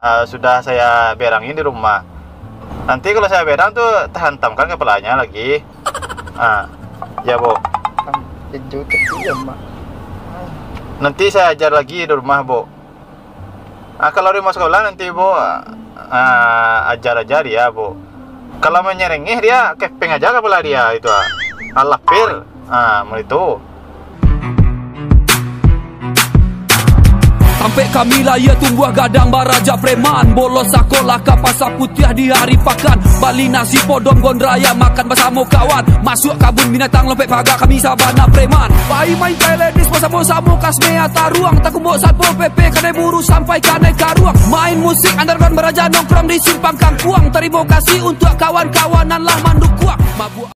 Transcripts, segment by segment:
Sudah saya berangin di rumah. Nanti kalau saya berang tuh hantamkan kepalanya lagi. Ya Bu. Nanti saya ajar lagi di rumah Bu. Kalau di sekolah nanti Bu ajar dia Bu. Kalau menyerengih dia kepeng aja kepala dia itu. Alapir. Itu. Sampai kami lah ia tumbuh gadang baraja preman. Bolos sekolah ke pasar putih di hari pakan. Bali nasi podom gondraya makan bersama kawan. Masuk kabun binatang lompet pagar kami sabana preman. Pai main teledis bersama-sama kasmea taruang. Tak kumbuk satpol PP kane buru sampai kane karuang. Main musik underground beraja nongkrong di simpang kangkuang. Terima kasih untuk kawan-kawanan lah manduk kuak. Mabuk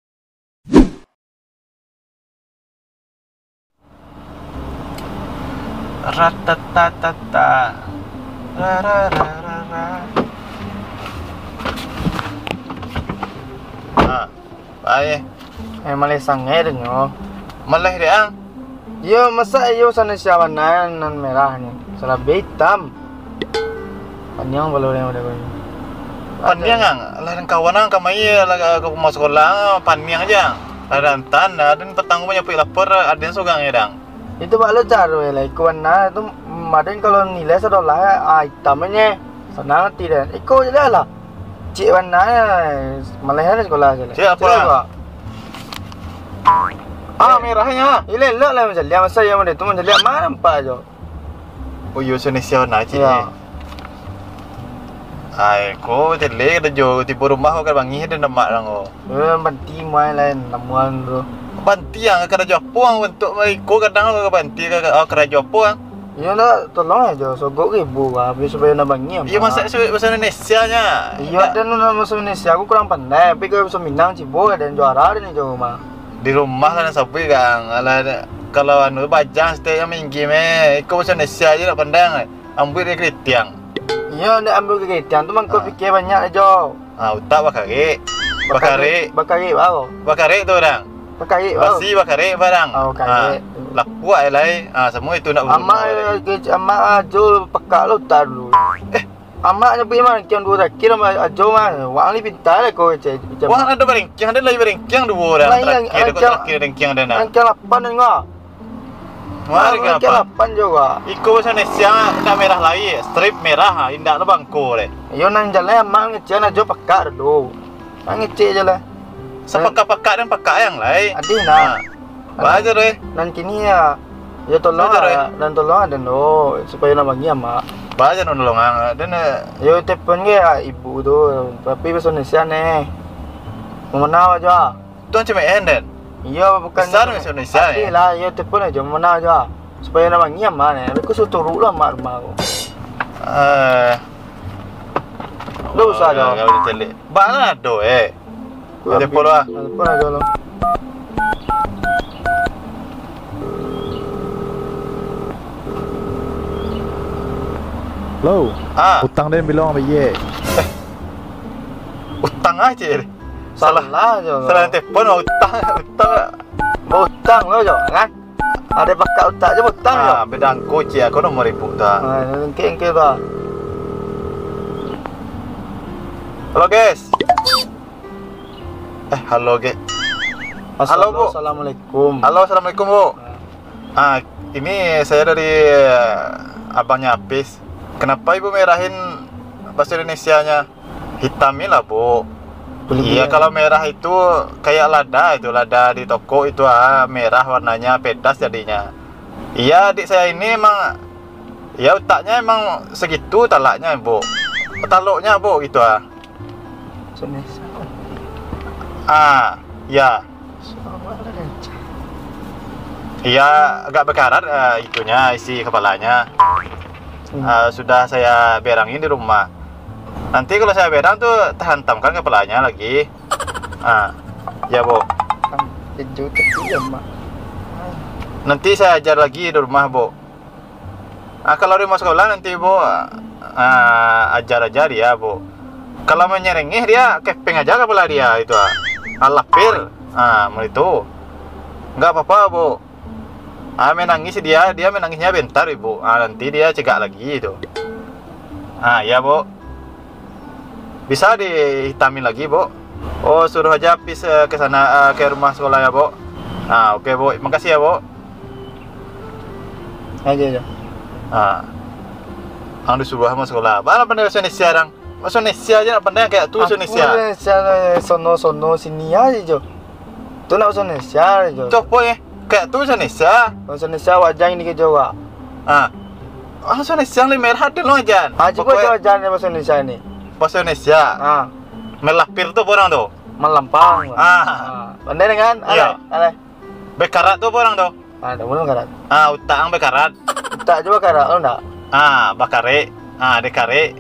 Ratatatata. Baik. Malay sangai denyo. Malay dia. Yo masa yo sana siapa nan merah ni. Salah hitam. Panjang baloi yang ada kau. Panjang lah kawanan kamai lah ke rumah sekolah panjang aja. Ada antan dan petang punya lapor ada yang sugang edang. Itu balu caro ya, ikuan na itu maden kalau nilai $1 hitamnya sana tidak. Iko je lah. Cik warna Malaysia sekolah je. Cik apa? Merahnya. Ile elok lah macam lihat masa yang mana tu macam lihat mana nampak je. Oh yo Indonesia na cik. Ya. Ko tele ada jo tipu rumah ko bangi dan nama lang. Banti mai lain namuan tu. Banti yang kena Jepang untuk ko kadang ko banti kena Jepang. Ya nak tolong aja sogok ribu habis supaya nak bangi. Ya masa bahasa Indonesia nya. Iya dan nak bahasa Indonesia aku kurang pandai tapi kalau bahasa Minang cibo dan juara ni jo mah. Di rumah kan sapi kang. Kalau anu bajang setiap yang minggi ko bahasa Indonesia aja nak pandai. Ambil dia kritiang. Iya nak ambil kritiang tu mang kau fikir banyak aja. Utak bakare. Bakare baru. Bakare tu orang. Bakare Basi bakare barang. Bakare. Lapuak lai. Semua itu nak Amak ajo pekak lo tar dulu. Amak nyepi mana kian dua kira ajo mana. Wang ni pintar lah kau cek. Wang ada berengkiang ada lagi berengkiang dua orang. Terakhir berengkiang ada nak. Angka 8 ni ngah. Mari ke apa? Angka 8 juga. Iko bahasa Indonesia nak merah lagi. Strip merah indak lo bangko le. Yo nang jalan amak ngecek ajo pekak dulu. Nang ngecek je lah. Sepakak-pakak dan pakak yang lain. Adi nak. Baca deh. Dan kini ya tolong dan tolong ada no supaya nak bagi amak. Baca nolongan dan yo telepon ya ibu tu tapi bahasa Indonesia ni. Mana aja. tuan cuma enden. Iya bukan besar bahasa Indonesia ni. Lah yo telepon aja mana aja supaya nak bagi amak ni. Aku suruh turun lah mak rumah aku. Lu usah aja. Kau ditelik. Bana do telepon lah. Telepon aja lo. Lo, utang dia bilang apa ye? Utang aja. Salah aja. Salah telepon utang lo jo kan? Ada pakai utang je utang jo. Bedang kunci aku nomor ibu ta. Engke ta. Halo guys. Halo guys. Halo Bu. Assalamualaikum. Halo assalamualaikum Bu. Ini saya dari abangnya Apis. Kenapa ibu merahin bahasa Indonesianya? Hitamnya lah Bu. Iya kalau merah itu kayak lada di toko itu merah warnanya pedas jadinya. Iya adik saya ini emang ya otaknya emang segitu talaknya Bu. Taluknya Bu gitu ya. Iya agak berkarat itunya isi kepalanya. Sudah saya berangin di rumah. Nanti kalau saya berang tuh hantamkan kepalanya lagi. Ya Bu. Nanti saya ajar lagi di rumah Bu. Kalau di rumah sekolah nanti Bu ajar dia Bu. Kalau menyerengih dia kepeng aja kepala dia itu. Alapir. Itu. Enggak apa-apa Bu. Menangis dia menangisnya bentar Ibu. Nanti dia cegak lagi itu. Ah, ya, Bu. Bisa dihitamin lagi, Bu. Oh, suruh aja Apis ke sana, ke rumah sekolah ya, Bu. Ah, oke, Bu. Makasih ya, Bu. Aja. Ah. Ang disuruh sama sekolah. Mana pandai bahasa Indonesia orang? Bahasa Indonesia aja nak pandai kayak tu bahasa Indonesia. Sono sini aja Jo. Tu nak bahasa Indonesia Jo. Coba ya, kayak tu bahasa Indonesia. Bahasa Indonesia wajah ini ke Jawa. Ah. Bahasa Indonesia ni merah tu loh aja. Coba wajah bahasa Indonesia ini. Bahasa Indonesia. Ah, Melapir tu orang tu. melampang. Pandai dengan? Iya. Ale. Bekarat tu orang tu. Ada belum karat? Ah, utang bekarat. Tak coba karat lo enggak? Ah, bakare. Ah, dekare.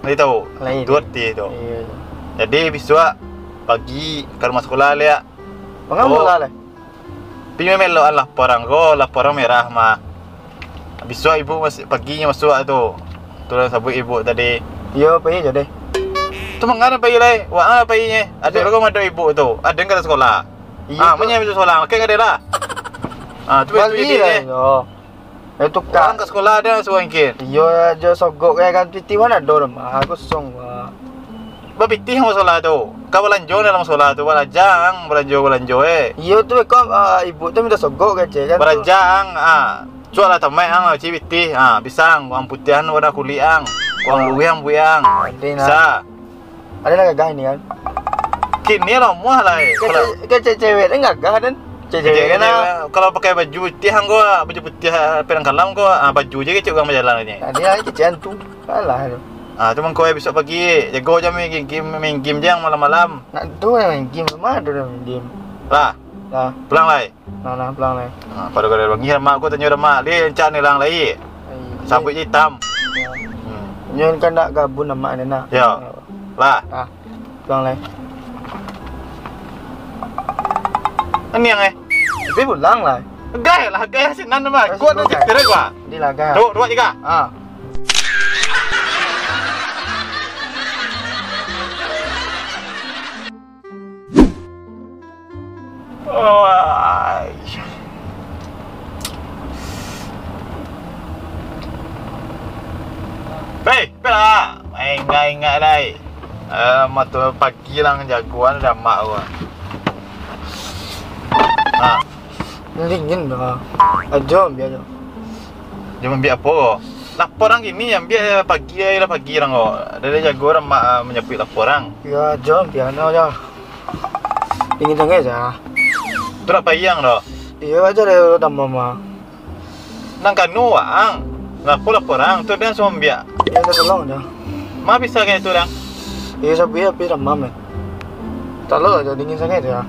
Itu. Lain. Dua ti tu. Iya. Jadi besok pagi ke rumah sekolah lihat. Mengapa Oh. lah? Pinjam melo laporan merah mah. Besok ibu masih paginya masuk tu. Tulis sabut ibu tadi. Iya, pergi je deh. Tu mengana pergi lai? Wah, ana perginya. Ada orang ada ibu tu. Ada kan sekolah. Ah, tu- menyai sekolah. Okey ada lah. Ah, tu Balik dia. lah. Yo. Itu Orang kak. ke sekolah ada suruh ingin. Iya, jo sogok kayak kan titi mana ada orang. Aku song. Babiti sama sekolah tu. Kau belanjo dalam sekolah tu, belanjo Iya tu kau ibu tu minta sogok kan cik kan. Berajang, cuak lah tamai ang cibiti, bisang, wang putihan warna kuliang, wang buyang, Ada nak. bisa. Ada nak gagah ini kan. Kini lah muah lah. Kan cewek ni gagah dan cewek kan. Kalau pakai baju putih hang gua, baju putih perang kalam gua, baju je kecik orang berjalan ni. Dia kecian tu. Kalah tu. Cuma kau besok pagi, jago jam main game jang malam-malam. Nak tu main game sama ada main game. Lah, Lah, pulang lah. nah pulang lah. Pada kau dah bangi mak aku tanya mak dia encak ni lang lai. Sabut hitam. Nyon kan nak gabung nama ni nak. Ya. Lah, Pulang lah. ini yang Tapi pulang lah. gaya lah, gaya sinan mah. Gua ada cerita gua. Di lah gaya. Tu, dua tiga. Oh, lah. Ingat lah. Mata pagi lang jagoan dah mak gua. Dingin dah. Jom biar jom. Jangan biar apa? Laporan gini yang biar pagi lah pagi lang oh. Dari jago orang mak menyapit laporan. Ya jom biar nak aja. Dingin sangat aja. Tu nak payang dah. Iya aja deh dah mama. Nang kanu ang. Laporan tu dia semua biar. Iya dah tolong dah. Ma bisa kayak tu orang. Iya sabi api dah mama. Tak lo aja dingin sangat aja.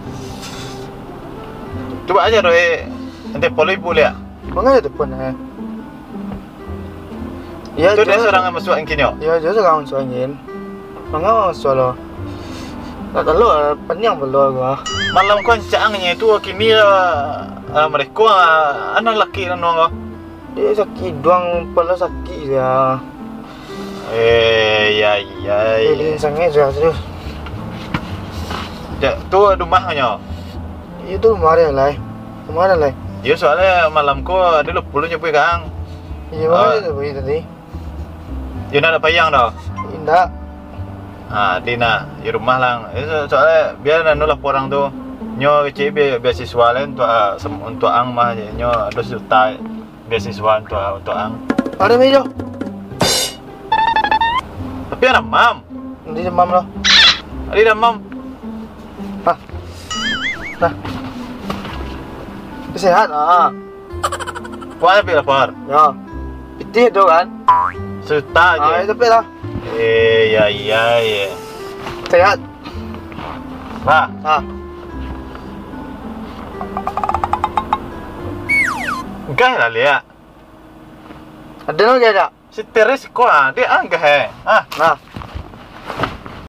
Coba aja doe. Nanti poli boleh. Mengaja depan Iya Tu dia seorang yang masuk angin yo. Iya je sekarang soalnya. Mengapa soal? Tak tahu panjang belum gua. Malam kau cangnya itu kini mereka anak laki dan orang. Dia sakit doang, pala sakit ya. Ya. Dingin sangat aja terus. Ya, tu rumahnya. Itu kemarin lah. Kemarin lah. Ya soalnya malam kau ada lupa nyampe kang. Iya mana tu pergi tadi? Ya nak ada payang dah. Indah. Dina, di rumah lang. Soalnya biar nanu laporan tu. Nyo kecil beasiswa lain untuk ang mah nyo 2 juta beasiswa untuk ang. Ada meja. Tapi ada mam. Nanti demam lah. Ada mam. Nah. Sehat Kau ada lapor. Ya. Pitih tu kan? Juta je. Itu lah. Ya. Sehat. Lah. Gaya lah lihat. Ada lagi ada. Si Teres kau dia anggah Nah.